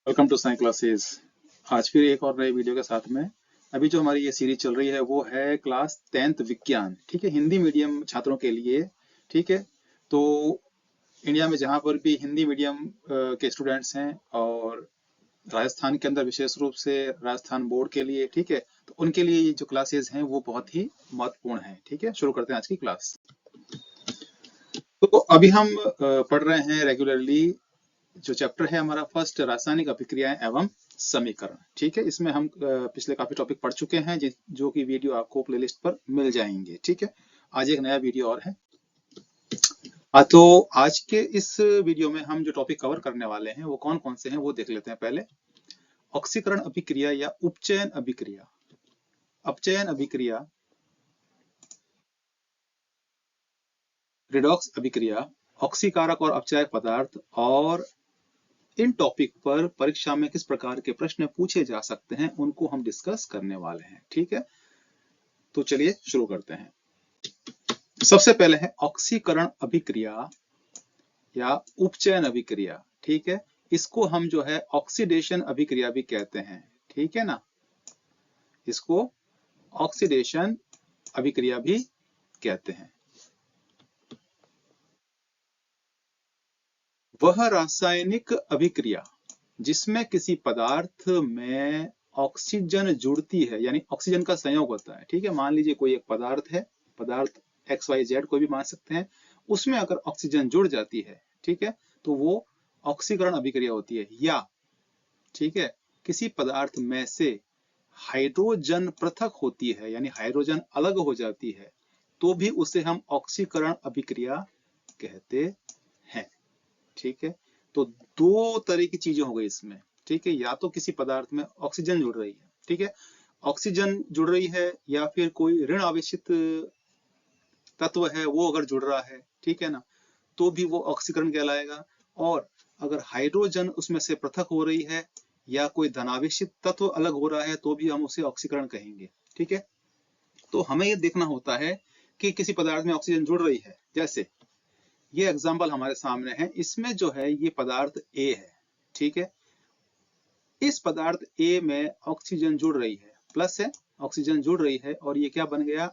Welcome to science classes. आज फिर एक और नए वीडियो के साथ में। अभी जो हमारी ये सीरीज चल रही है वो है क्लास 10th विज्ञान, ठीक है, हिंदी मीडियम छात्रों के लिए। ठीक है। तो इंडिया में जहाँ पर भी हिंदी मीडियम के स्टूडेंट्स हैं और राजस्थान के अंदर विशेष रूप से राजस्थान बोर्ड के लिए, ठीक है, तो उनके लिए ये जो क्लासेस हैं वो बहुत ही महत्वपूर्ण है। ठीक है, शुरू करते हैं आज की क्लास। तो अभी हम पढ़ रहे हैं रेगुलरली जो चैप्टर है हमारा फर्स्ट, रासायनिक अभिक्रियाएं एवं समीकरण। ठीक है, इसमें हम पिछले काफी टॉपिक पढ़ चुके हैं जो कि वीडियो आपको प्लेलिस्ट पर मिल जाएंगे। ठीक है, आज एक नया वीडियो और है। तो आज के इस वीडियो में हम जो टॉपिक कवर करने वाले हैं वो कौन कौन से हैं वो देख लेते हैं पहले। ऑक्सीकरण अभिक्रिया या उपचयन अभिक्रिया, अपचयन अभिक्रिया, रिडॉक्स अभिक्रिया, ऑक्सीकारक और अपचायक पदार्थ, और इन टॉपिक पर परीक्षा में किस प्रकार के प्रश्न पूछे जा सकते हैं उनको हम डिस्कस करने वाले हैं। ठीक है, तो चलिए शुरू करते हैं। सबसे पहले है ऑक्सीकरण अभिक्रिया या उपचयन अभिक्रिया। ठीक है, इसको हम जो है ऑक्सीडेशन अभिक्रिया भी कहते हैं। ठीक है ना, इसको ऑक्सीडेशन अभिक्रिया भी कहते हैं। वह रासायनिक अभिक्रिया जिसमें किसी पदार्थ में ऑक्सीजन जुड़ती है, यानी ऑक्सीजन का संयोग होता है। ठीक है, मान लीजिए कोई एक पदार्थ है, पदार्थ XYZ कोई भी मान सकते हैं, उसमें अगर ऑक्सीजन जुड़ जाती है, ठीक है, तो वो ऑक्सीकरण अभिक्रिया होती है। या ठीक है, किसी पदार्थ में से हाइड्रोजन पृथक होती है, यानी हाइड्रोजन अलग हो जाती है, तो भी उसे हम ऑक्सीकरण अभिक्रिया कहते हैं। ठीक है, तो दो तरह की चीजें हो गई इसमें। ठीक है, या तो किसी पदार्थ में ऑक्सीजन जुड़ रही है, ठीक है, ऑक्सीजन जुड़ रही है, या फिर कोई ऋण आवेशित तत्व है वो अगर जुड़ रहा है, ठीक है ना, तो भी वो ऑक्सीकरण कहलाएगा। और अगर हाइड्रोजन उसमें से पृथक हो रही है या कोई धनावेशित तत्व अलग हो रहा है तो भी हम उसे ऑक्सीकरण कहेंगे। ठीक है, तो हमें ये देखना होता है कि किसी पदार्थ में ऑक्सीजन जुड़ रही है। जैसे ये एग्जाम्पल हमारे सामने है, इसमें जो है ये पदार्थ ए है। ठीक है, इस पदार्थ ए में ऑक्सीजन जुड़ रही है, प्लस है, ऑक्सीजन जुड़ रही है, और ये क्या बन गया,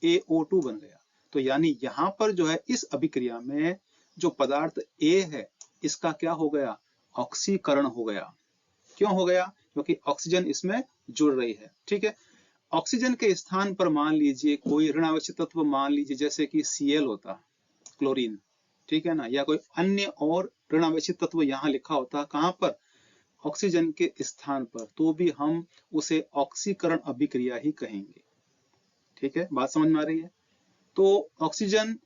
AO2 बन गया। तो यानी यहां पर जो है इस अभिक्रिया में जो पदार्थ ए है इसका क्या हो गया, ऑक्सीकरण हो गया। क्यों हो गया, क्योंकि ऑक्सीजन इसमें जुड़ रही है। ठीक है, ऑक्सीजन के स्थान पर मान लीजिए कोई ऋण आवेशित तत्व, मान लीजिए जैसे कि Cl होता, क्लोरीन, ठीक है ना, या कोई अन्य और ऋण आवेशित तत्व यहाँ लिखा होता, कहां पर, ऑक्सीजन के स्थान पर, तो भी हम उसे ऑक्सीकरण अभिक्रिया ही कहेंगे। ठीक है, बात समझ में आ रही है। तो ऑक्सीजन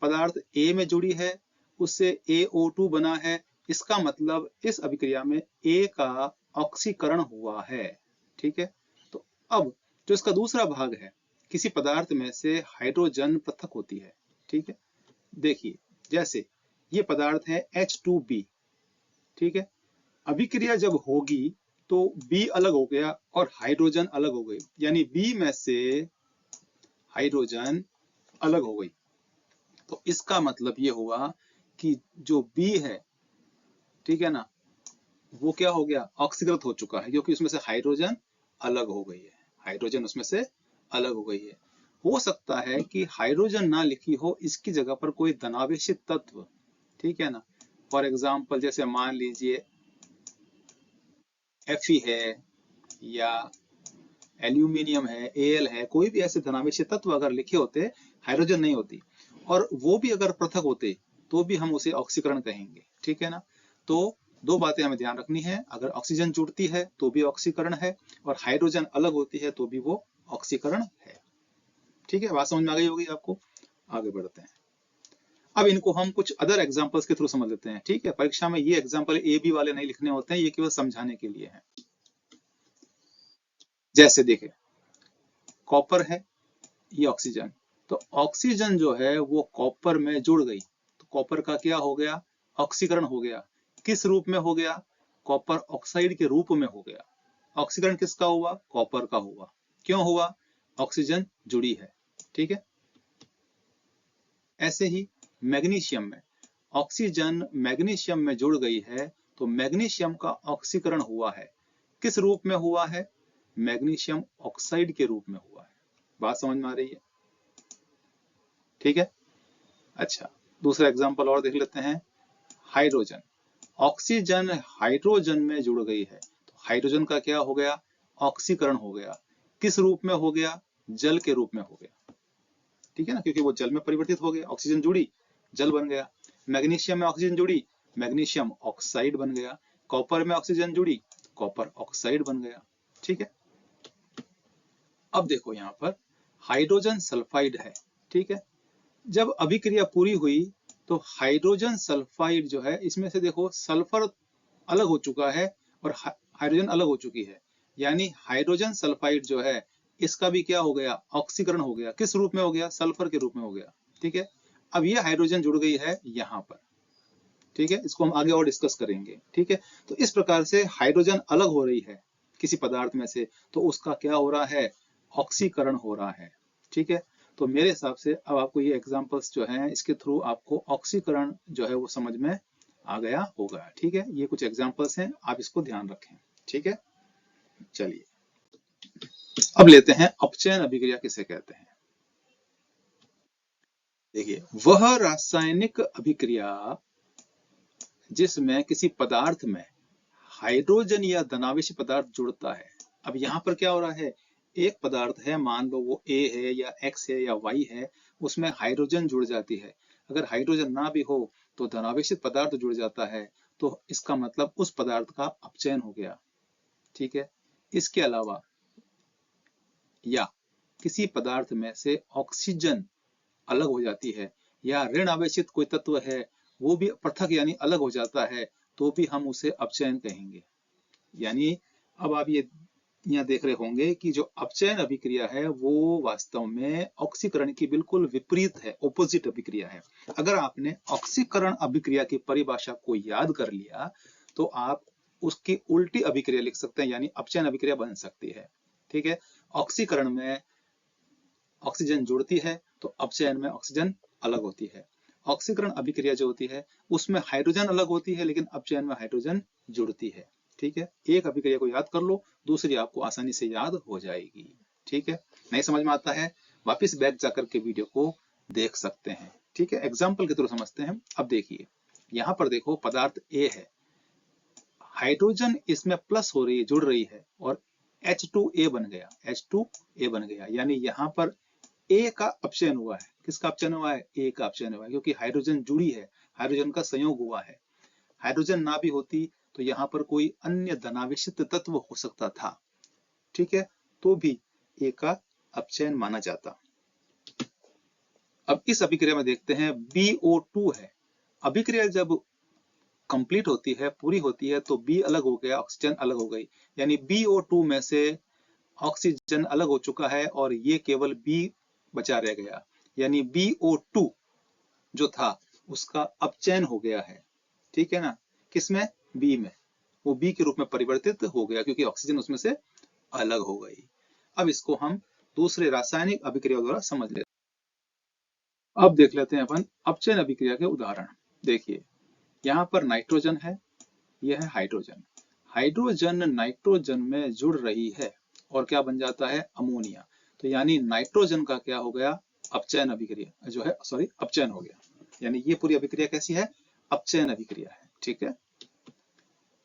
पदार्थ ए में जुड़ी है, उससे AO2 बना है, इसका मतलब इस अभिक्रिया में ए का ऑक्सीकरण हुआ है। ठीक है, तो अब जो इसका दूसरा भाग है, किसी पदार्थ में से हाइड्रोजन पृथक होती है। ठीक है, देखिए जैसे ये पदार्थ है H2B। ठीक है, अभिक्रिया जब होगी तो B अलग हो गया और हाइड्रोजन अलग हो गई, यानी B में से हाइड्रोजन अलग हो गई। तो इसका मतलब ये हुआ कि जो B है, ठीक है ना, वो क्या हो गया, ऑक्सीकृत हो चुका है, क्योंकि उसमें से हाइड्रोजन अलग हो गई है, हाइड्रोजन उसमें से अलग हो गई है। हो सकता है कि हाइड्रोजन ना लिखी हो, इसकी जगह पर कोई धनावेशित तत्व, ठीक है ना, फॉर एग्जाम्पल जैसे मान लीजिए Fe है, या एल्यूमिनियम है, Al है, कोई भी ऐसे धनावेशित तत्व अगर लिखे होते, हाइड्रोजन नहीं होती, और वो भी अगर पृथक होते तो भी हम उसे ऑक्सीकरण कहेंगे। ठीक है ना, तो दो बातें हमें ध्यान रखनी है, अगर ऑक्सीजन जुड़ती है तो भी ऑक्सीकरण है, और हाइड्रोजन अलग होती है तो भी वो ऑक्सीकरण है। ठीक है, बात समझ में आ गई होगी आपको। आगे बढ़ते हैं। अब इनको हम कुछ अदर एग्जाम्पल्स के थ्रू समझ लेते हैं। ठीक है, परीक्षा में ये एग्जाम्पल ए बी वाले नहीं लिखने होते हैं, ये केवल समझाने के लिए है। जैसे देखें, कॉपर है, ये ऑक्सीजन, तो ऑक्सीजन जो है वो कॉपर में जुड़ गई, तो कॉपर का क्या हो गया, ऑक्सीकरण हो गया। किस रूप में हो गया, कॉपर ऑक्साइड के रूप में हो गया। ऑक्सीकरण किसका हुआ, कॉपर का हुआ। क्यों हुआ, ऑक्सीजन जुड़ी है। ठीक है, ऐसे ही मैग्नीशियम में, ऑक्सीजन मैग्नीशियम में जुड़ गई है, तो मैग्नीशियम का ऑक्सीकरण हुआ है, किस रूप में हुआ है? मैग्नीशियम ऑक्साइड के रूप में हुआ है। बात समझ में आ रही है? ठीक है। अच्छा, दूसरा एग्जांपल और देख लेते हैं। हाइड्रोजन, ऑक्सीजन हाइड्रोजन में जुड़ गई है, तो हाइड्रोजन का क्या हो गया? ऑक्सीकरण हो गया। किस रूप में हो गया? जल के रूप में हो गया। ठीक है ना, क्योंकि वो जल में परिवर्तित हो गया, ऑक्सीजन जुड़ी, जल बन गया। मैग्नीशियम में ऑक्सीजन जुड़ी, मैग्नीशियम ऑक्साइड बन गया। कॉपर में ऑक्सीजन जुड़ी, कॉपर ऑक्साइड बन गया। ठीक है। अब देखो यहाँ पर हाइड्रोजन सल्फाइड है। ठीक है। जब अभिक्रिया पूरी हुई तो हाइड्रोजन सल्फाइड जो है, इसमें से देखो सल्फर अलग हो चुका है और हाइड्रोजन अलग हो चुकी है, यानी हाइड्रोजन सल्फाइड जो है इसका भी क्या हो गया? ऑक्सीकरण हो गया। किस रूप में हो गया? सल्फर के रूप में हो गया। ठीक है। अब ये हाइड्रोजन जुड़ गई है यहाँ पर। ठीक है, इसको हम आगे और डिस्कस करेंगे। ठीक है। तो इस प्रकार से हाइड्रोजन अलग हो रही है किसी पदार्थ में से, तो उसका क्या हो रहा है? ऑक्सीकरण हो रहा है। ठीक है। तो मेरे हिसाब से अब आपको ये एग्जांपल्स जो हैं, इसके थ्रू आपको ऑक्सीकरण जो है वो समझ में आ गया होगा। ठीक है, ये कुछ एग्जांपल्स हैं, आप इसको ध्यान रखें। ठीक है। चलिए अब लेते हैं अपचयन अभिक्रिया किसे कहते हैं। देखिए, वह रासायनिक अभिक्रिया जिसमें किसी पदार्थ में हाइड्रोजन या धनावेशी पदार्थ जुड़ता है। अब यहाँ पर क्या हो रहा है? एक पदार्थ है, मान लो वो ए है या एक्स है या वाई है, उसमें हाइड्रोजन जुड़ जाती है। अगर हाइड्रोजन ना भी हो तो धनावेशित पदार्थ जुड़ जाता है, तो इसका मतलब उस पदार्थ का अपचयन हो गया। ठीक है। इसके अलावा या किसी पदार्थ में से ऑक्सीजन अलग हो जाती है, या ऋण आवेशित कोई तत्व है वो भी पृथक यानी अलग हो जाता है, तो भी हम उसे अपचयन कहेंगे। यानी अब आप ये यहाँ देख रहे होंगे कि जो अपचयन अभिक्रिया है वो वास्तव में ऑक्सीकरण की बिल्कुल विपरीत है, ऑपोजिट अभिक्रिया है। अगर आपने ऑक्सीकरण अभिक्रिया की परिभाषा को याद कर लिया तो आप उसकी उल्टी अभिक्रिया लिख सकते हैं, यानी अपचयन अभिक्रिया बन सकती है। ठीक है। ऑक्सीकरण में ऑक्सीजन जुड़ती है तो अपचयन में ऑक्सीजन अलग होती है। ऑक्सीकरण अभिक्रिया जो होती है उसमें हाइड्रोजन अलग होती है, लेकिन अपचयन में हाइड्रोजन जुड़ती है। ठीक है। एक अभिक्रिया को याद कर लो, दूसरी आपको आसानी से याद हो जाएगी। ठीक है। नहीं समझ में आता है, वापिस बैक जाकर के वीडियो को देख सकते हैं। ठीक है। एग्जाम्पल के थ्रू समझते हैं। अब देखिए, यहाँ पर देखो पदार्थ ए है, हाइड्रोजन इसमें प्लस हो रही है, जुड़ रही है, और H2A बन गया, H2A बन गया, यानी यहाँ पर ए का अपचयन हुआ है। किसका अपचयन हुआ है? ए का अपचयन हुआ है, क्योंकि हाइड्रोजन जुड़ी है, हाइड्रोजन का संयोग हुआ है। हाइड्रोजन ना भी होती तो यहाँ पर कोई अन्य धनावेशित तत्व हो सकता था। ठीक है। तो भी ए का अपचयन माना जाता। अब इस अभिक्रिया में देखते हैं BO2 है। अभिक्रिया जब कंप्लीट होती है, पूरी होती है, तो बी अलग हो गया, ऑक्सीजन अलग हो गई, यानी BO2 में से ऑक्सीजन अलग हो चुका है और ये केवल बी बचा रह गया, यानी BO2 जो था उसका अपचयन हो गया है। ठीक है ना। किसमें? बी में। वो बी के रूप में परिवर्तित हो गया क्योंकि ऑक्सीजन उसमें से अलग हो गई। अब इसको हम दूसरे रासायनिक अभिक्रिया द्वारा समझ लेते हैं। अब देख लेते हैं अपन अपचयन अभिक्रिया के उदाहरण। देखिए, यहाँ पर नाइट्रोजन है, यह है हाइड्रोजन। हाइड्रोजन नाइट्रोजन में जुड़ रही है और क्या बन जाता है? अमोनिया। तो यानी नाइट्रोजन का क्या हो गया? अपचयन अभिक्रिया जो है, सॉरी, अपचयन हो गया। यानी ये पूरी अभिक्रिया कैसी है? अपचयन अभिक्रिया है। ठीक है।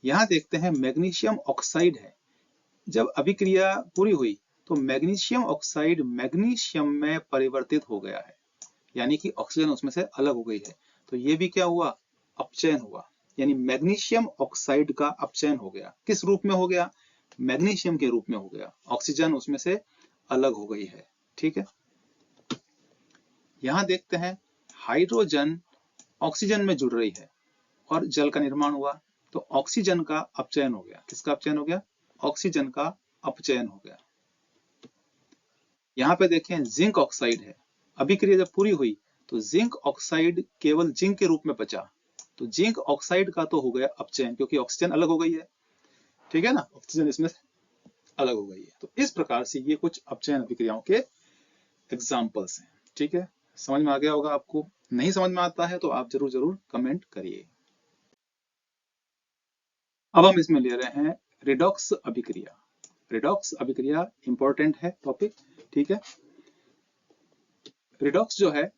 यहाँ देखते हैं मैग्नीशियम ऑक्साइड है। जब अभिक्रिया पूरी हुई तो मैग्नीशियम ऑक्साइड मैग्नीशियम में परिवर्तित हो गया है, यानी कि ऑक्सीजन उसमें से अलग हो गई है। तो ये भी क्या हुआ? अपचयन हुआ, यानी मैग्नीशियम ऑक्साइड का अपचयन हो गया। किस रूप में हो गया? मैग्नीशियम के रूप में हो गया, ऑक्सीजन उसमें से अलग हो गई है। ठीक है। यहां देखते हैं हाइड्रोजन ऑक्सीजन में जुड़ रही है और जल का निर्माण हुआ, तो ऑक्सीजन का अपचयन हो गया। किसका अपचयन हो गया? ऑक्सीजन का अपचयन हो गया। यहाँ पे देखें जिंक ऑक्साइड है। अभिक्रिया जब पूरी हुई तो जिंक ऑक्साइड केवल जिंक के रूप में बचा, तो जिंक ऑक्साइड का तो हो गया अपचयन क्योंकि ऑक्सीजन अलग हो गई है। ठीक है ना, ऑक्सीजन इसमें अलग हो गई है। तो इस प्रकार से ये कुछ अपचयन अभिक्रियाओं के एग्जाम्पल्स हैं। ठीक है। समझ में आ गया होगा आपको। नहीं समझ में आता है तो आप जरूर जरूर कमेंट करिए। अब हम इसमें ले रहे हैं रिडॉक्स अभिक्रिया। रिडॉक्स अभिक्रिया इंपॉर्टेंट है टॉपिक, ठीक है। रिडॉक्स जो है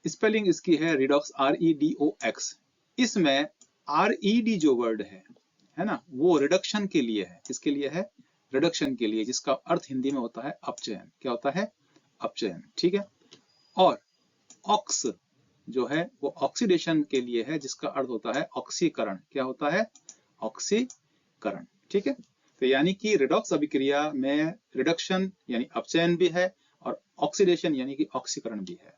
स्पेलिंग इसकी है रिडॉक्स, REDOX। इसमें RED जो वर्ड है ना, वो रिडक्शन के लिए है। किसके लिए है? रिडक्शन के लिए, जिसका अर्थ हिंदी में होता है अपचयन। क्या होता है? अपचयन, ठीक है। और ऑक्स जो है वो ऑक्सीडेशन के लिए है, जिसका अर्थ होता है ऑक्सीकरण। क्या होता है? ऑक्सीकरण, ठीक है। तो यानी कि रिडॉक्स अभिक्रिया में रिडक्शन यानी अपचयन भी है और ऑक्सीडेशन यानी कि ऑक्सीकरण भी है।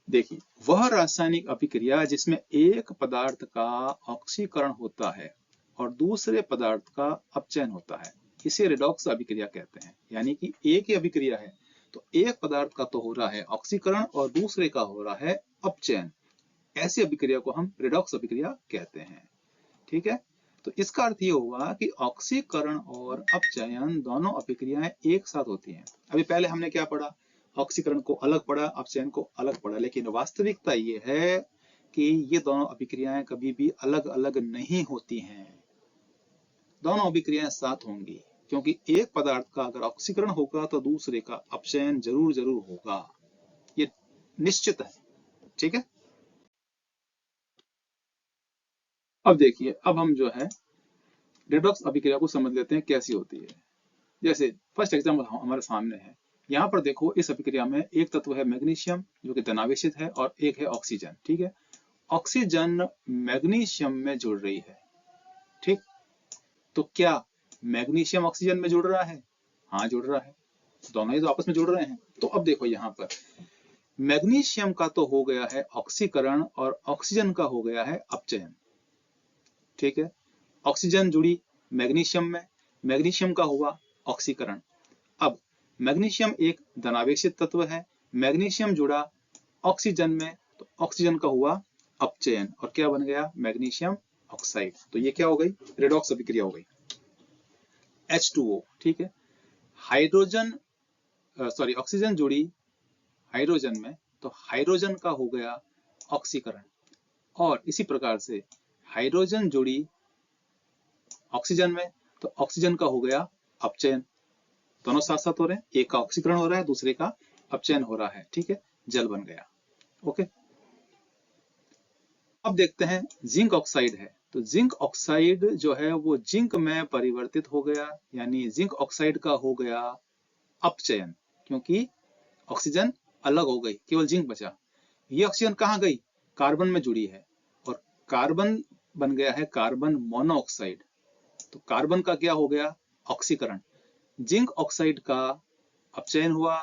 देखिए, वह रासायनिक अभिक्रिया जिसमें एक पदार्थ का ऑक्सीकरण होता है और दूसरे पदार्थ का अपचयन होता है, इसे रिडॉक्स अभिक्रिया कहते हैं। यानी कि एक ही अभिक्रिया है तो एक पदार्थ का तो हो रहा है ऑक्सीकरण और दूसरे का हो रहा है अपचयन। ऐसी अभिक्रिया को हम रिडॉक्स अभिक्रिया कहते हैं, ठीक है। तो इसका अर्थ ये हुआ कि ऑक्सीकरण और अपचयन दोनों अभिक्रियाएं एक साथ होती हैं। अभी पहले हमने क्या पढ़ा? ऑक्सीकरण को अलग पढ़ा, अपचयन को अलग पढ़ा। लेकिन वास्तविकता ये है कि ये दोनों अभिक्रियाएं कभी भी अलग अलग नहीं होती हैं। दोनों अभिक्रियाएं साथ होंगी, क्योंकि एक पदार्थ का अगर ऑक्सीकरण होगा तो दूसरे का अपचयन जरूर जरूर होगा, ये निश्चित है, ठीक है। अब देखिए, अब हम जो है रिडॉक्स अभिक्रिया को समझ लेते हैं कैसी होती है। जैसे फर्स्ट एग्जाम्पल हमारे सामने है। यहाँ पर देखो, इस अभिक्रिया में एक तत्व है मैग्नीशियम जो कि धनावेशित है और एक है ऑक्सीजन, ठीक है। ऑक्सीजन मैग्नीशियम में जुड़ रही है, ठीक। तो क्या मैग्नीशियम ऑक्सीजन में जुड़ रहा है? हाँ, जुड़ रहा है। दोनों ही तो आपस में जुड़ रहे हैं। तो अब देखो, यहाँ पर मैग्नीशियम का तो हो गया है ऑक्सीकरण और ऑक्सीजन का हो गया है अपचयन, ठीक है। ऑक्सीजन जुड़ी मैग्नीशियम में, मैग्नीशियम का हुआ ऑक्सीकरण। अब मैग्नीशियम एक धनावेशित तत्व है, मैग्नीशियम जुड़ा ऑक्सीजन में, तो ऑक्सीजन का हुआ अपचयन और क्या बन गया? Magnesium oxide. तो ये क्या हो गई? रिडॉक्स अभिक्रिया हो गई। H2O, ठीक है। हाइड्रोजन सॉरी ऑक्सीजन जुड़ी हाइड्रोजन में, तो हाइड्रोजन का हो गया ऑक्सीकरण। और इसी प्रकार से हाइड्रोजन जुड़ी ऑक्सीजन में, तो ऑक्सीजन का हो गया अपचयन। दोनों साथ साथ हो रहे हैं, एक का ऑक्सीकरण हो रहा है, दूसरे का अपचयन हो रहा है, ठीक है। जल बन गया, ओके। अब देखते हैं जिंक ऑक्साइड है, तो जिंक ऑक्साइड जो है वो जिंक में परिवर्तित हो गया, यानी जिंक ऑक्साइड का हो गया अपचयन, क्योंकि ऑक्सीजन अलग हो गई, केवल जिंक बचा। ये ऑक्सीजन कहाँ गई? कार्बन में जुड़ी है और कार्बन बन गया है कार्बन मोनोऑक्साइड। तो कार्बन का क्या हो गया? ऑक्सीकरण। जिंक ऑक्साइड का अपचयन हुआ,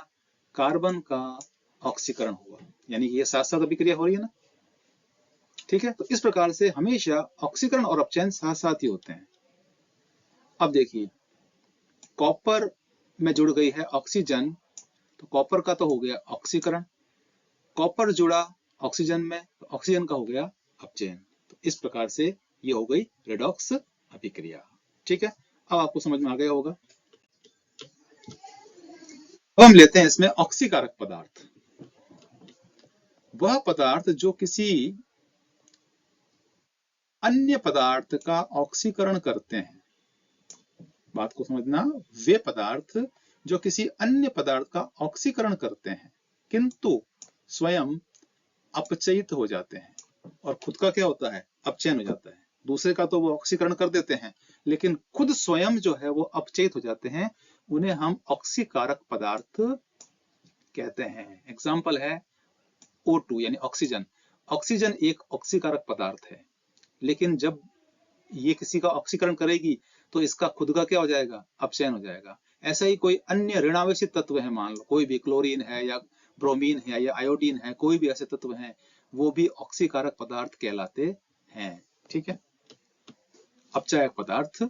कार्बन का ऑक्सीकरण हुआ, यानी ये साथ साथ अभिक्रिया हो रही है ना, ठीक है। तो इस प्रकार से हमेशा ऑक्सीकरण और अपचयन साथ साथ ही होते हैं। अब देखिए, कॉपर में जुड़ गई है ऑक्सीजन, तो कॉपर का तो हो गया ऑक्सीकरण, कॉपर जुड़ा ऑक्सीजन में, तो ऑक्सीजन का हो गया अपचयन। तो इस प्रकार से ये हो गई रिडॉक्स अभिक्रिया, ठीक है। अब आपको समझ में आ गया होगा। अब हम लेते हैं इसमें ऑक्सीकारक पदार्थ। वह पदार्थ जो किसी अन्य पदार्थ का ऑक्सीकरण करते हैं। बात को समझना, वे पदार्थ जो किसी अन्य पदार्थ का ऑक्सीकरण करते हैं किंतु स्वयं अपचयित हो जाते हैं, और खुद का क्या होता है? अपचयन हो जाता है। दूसरे का तो वो ऑक्सीकरण कर देते हैं, लेकिन खुद स्वयं जो है वो अपचयित हो जाते हैं, उन्हें हम ऑक्सीकारक पदार्थ कहते हैं। एग्जाम्पल है O2 यानी ऑक्सीजन। ऑक्सीजन एक ऑक्सीकारक पदार्थ है, लेकिन जब ये किसी का ऑक्सीकरण करेगी तो इसका खुद का क्या हो जाएगा? अपचयन हो जाएगा। ऐसा ही कोई अन्य ऋणावेशित तत्व है, मान लो कोई भी क्लोरीन है या ब्रोमीन है या आयोडीन है, कोई भी ऐसे तत्व हैं, वो भी ऑक्सीकारक पदार्थ कहलाते हैं, ठीक है। अपचायक पदार्थ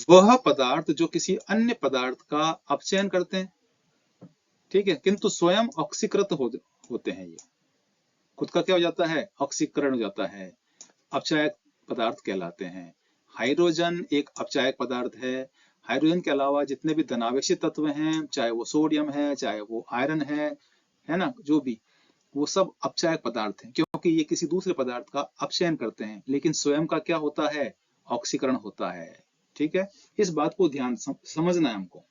वह पदार्थ जो किसी अन्य पदार्थ का अपचयन करते हैं, ठीक है, किंतु स्वयं ऑक्सीकृत होते हैं। ये खुद का क्या हो जाता है? ऑक्सीकरण हो जाता है, अपचायक पदार्थ कहलाते हैं। हाइड्रोजन एक अपचायक पदार्थ है। हाइड्रोजन के अलावा जितने भी धनावेशित तत्व हैं, चाहे वो सोडियम है, चाहे वो आयरन है ना, जो भी, वो सब अपचायक पदार्थ हैं, क्योंकि ये किसी दूसरे पदार्थ का अपचयन करते हैं, लेकिन स्वयं का क्या होता है, ऑक्सीकरण होता है। ठीक है, इस बात को ध्यान समझना है हमको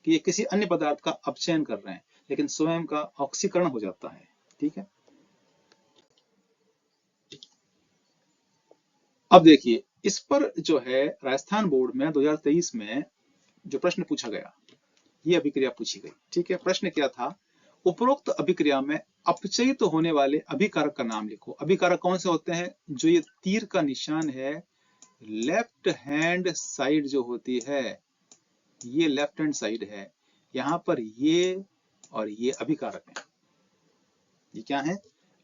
कि ये किसी अन्य पदार्थ का अपचयन कर रहे हैं, लेकिन स्वयं का ऑक्सीकरण हो जाता है। ठीक है, अब देखिए इस पर जो है राजस्थान बोर्ड में 2023 में जो प्रश्न पूछा गया, ये अभिक्रिया पूछी गई। ठीक है, प्रश्न क्या था, उपरोक्त अभिक्रिया में अपचयित होने वाले अभिकारक का नाम लिखो। अभिकारक कौन से होते हैं, जो ये तीर का निशान है, लेफ्ट हैंड साइड जो होती है, ये लेफ्ट हैंड साइड है, यहां पर ये और ये अभिकारक है। ये क्या है,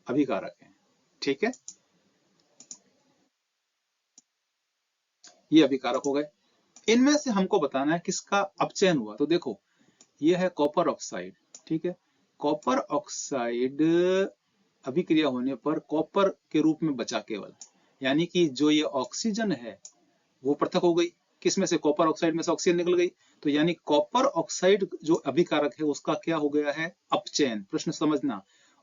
अभिकारक है। ठीक है, ये अभिकारक हो गए। इनमें से हमको बताना है किसका अपचयन हुआ। तो देखो ये है कॉपर ऑक्साइड। ठीक है, कॉपर ऑक्साइड अभिक्रिया होने पर कॉपर के रूप में बचा केवल, यानी कि जो ये ऑक्सीजन है वो पृथक हो गई, किस में से, कॉपर ऑक्साइड में से ऑक्सीजन निकल गई, तो यानी कॉपर ऑक्साइड जो अभिकारक है उसका क्या हो गया है, अपचयन। प्रश्न समझना,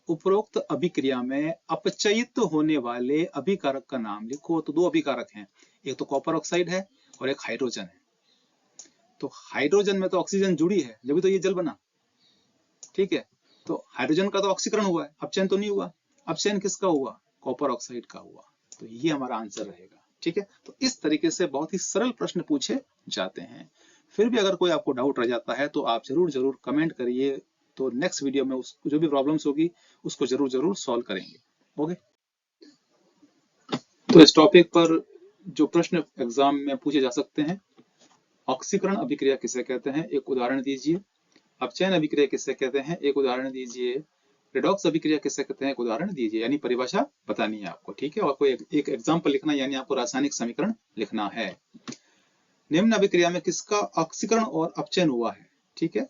उपरोक्त अभिक्रिया में अपचयित होने वाले अभिकारक का नाम लिखो। तो दो अभिकारक हैं, एक तो कॉपर ऑक्साइड है और एक हाइड्रोजन है। तो हाइड्रोजन में तो ऑक्सीजन जुड़ी है, जब तो ये जल बना। ठीक है, तो हाइड्रोजन का तो ऑक्सीकरण हुआ है, अपचयन तो नहीं हुआ। अपचयन किसका हुआ, कॉपर ऑक्साइड का हुआ। तो ये हमारा आंसर रहेगा। ठीक है, तो इस तरीके से बहुत ही सरल प्रश्न पूछे जाते हैं। फिर भी अगर कोई आपको डाउट रह जाता है तो आप जरूर जरूर कमेंट करिए, तो नेक्स्ट वीडियो में उस जो भी प्रॉब्लम्स होगी उसको जरूर जरूर सॉल्व करेंगे। ओके, तो इस टॉपिक पर जो प्रश्न एग्जाम में पूछे जा सकते हैं, ऑक्सीकरण अभिक्रिया किसे कहते हैं, एक उदाहरण दीजिए। अपचयन अभिक्रिया किसे कहते हैं, एक उदाहरण दीजिए। रेडॉक्स अभिक्रिया किसे कहते हैं, एक उदाहरण दीजिए, यानी परिभाषा बतानी है आपको। ठीक है, और कोई एक एग्जाम्पल लिखना, यानी आपको रासायनिक समीकरण लिखना है। निम्न अभिक्रिया में किसका ऑक्सीकरण और अपचयन हुआ है। ठीक है,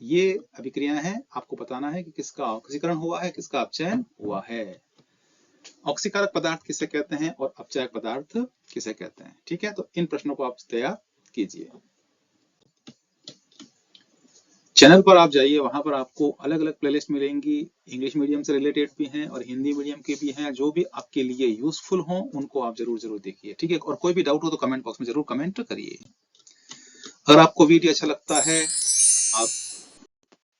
ये अभिक्रिया है, आपको बताना है कि किसका ऑक्सीकरण हुआ है, किसका अपचयन हुआ है। ऑक्सीकारक पदार्थ किसे कहते हैं और अपचायक पदार्थ किसे कहते हैं। ठीक है, तो इन प्रश्नों को आप तैयार कीजिए। चैनल पर आप जाइए, वहां पर आपको अलग अलग प्लेलिस्ट मिलेंगी, इंग्लिश मीडियम से रिलेटेड भी हैं और हिंदी मीडियम की भी हैं। जो भी आपके लिए यूजफुल हो उनको आप जरूर जरूर देखिए। ठीक है, और कोई भी डाउट हो तो कमेंट बॉक्स में जरूर कमेंट करिए। अगर आपको वीडियो अच्छा लगता है, आप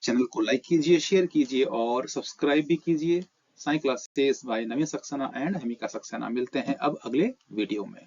चैनल को लाइक कीजिए, शेयर कीजिए और सब्सक्राइब भी कीजिए। Sai classes by Naveen Saxena and Hamika Saxena. मिलते हैं अब अगले वीडियो में।